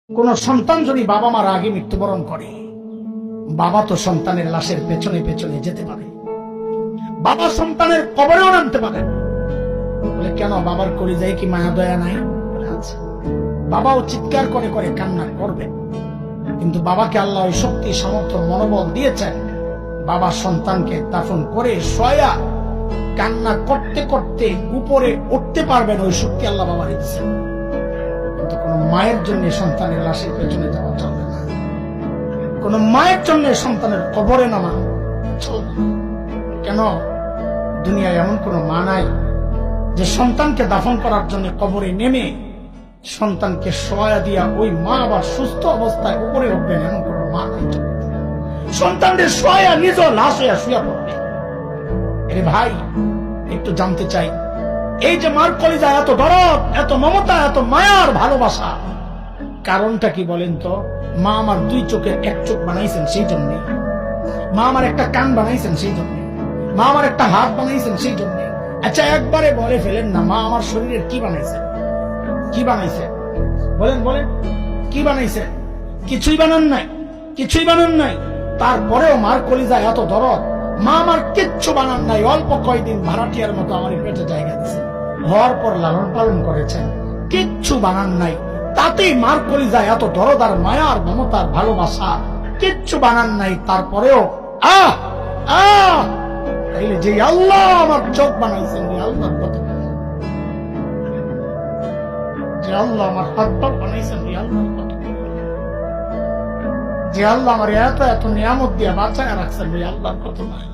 কোন সন্তান যদি বাবা মার আগে মৃত্যুবরণ করে, বাবা তো সন্তানের লাশের পেছনে পেছনে যেতে পারে, বাবা সন্তানের কবরেও নামতে পারে। বলে কেন, বাবার কলিজায় কি মায়া দয়া নাই? বলে আছে। বাবাও চিৎকার করে করে কান্না করবে, কিন্তু বাবাকে আল্লাহ ওই শক্তি সামর্থ্য মনোবল দিয়েছেন। বাবা সন্তানকে দাফন করে শোয়া কান্না করতে করতে উপরে উঠতে পারবেন, ওই শক্তি আল্লাহ বাবা দিয়েছেন। কিন্তু কোন মায়ের জন্য সন্তানের লাশের পেছনে যাওয়া চলবে না, কোন মায়ের জন্য সন্তানের কবরে নামা চলবে না। কেন? দুনিয়ায় এমন কোন মা নাই যে সন্তানকে দাফন করার জন্য কবরে নেমে সন্তানকে শোয়া দিয়া ওই মা আবার সুস্থ অবস্থায় উপরে উঠবেন, এমন কোন মা নাই। সন্তানদের শোয়া নিজ লাশ হইয়া শুয়া পড়বে। এরে ভাই, একটু জানতে চাই, এই যে মার কলিজা এত দরদ, এত মমতা, এত মায়ার ভালোবাসা, কারণটা কি বলেন তো? মা আমার দুই চোখের এক চোখ বানাইছেন সেই জন্যে, মা আমার একটা কান বানাইছেন সেই জন্যে, মা আমার একটা হাত বানাইছেন সেই জন্যে। আচ্ছা একবারে বলে ফেলেন না, মা আমার শরীরের কি বানাইছেন? কি বানাইছে? বলেন বলেন, কি বানাইছে? কিছুই বানান নাই, কিছুই বানান নাই। তারপরেও মার কলিজা এত দরদ, মা আমার কিচ্ছু বানান নাই, অল্প কয়দিন ভাড়াটিয়ার মতো আমার পেটে জায়গা দিয়েছে, হওয়ার পর লালন পালন করেছেন, কিচ্ছু বানান নাই। তাতেই মার কলিজা এত দরদ আর মায়ার মমতার ভালোবাসা, কিচ্ছু বানান নাই। তারপরেও আহ আহ তাইলে যে আল্লাহ আমার চোখ বানাইছেন, আল্লাহর কথা, যে আল্লাহ আমার হাত পা বানাইছেন, আল্লাহর কথা, যে আল্লাহ আমার এত এত নিয়ামত দিয়ে বাঁচায় রাখছেন, আল্লাহর কথা নয়।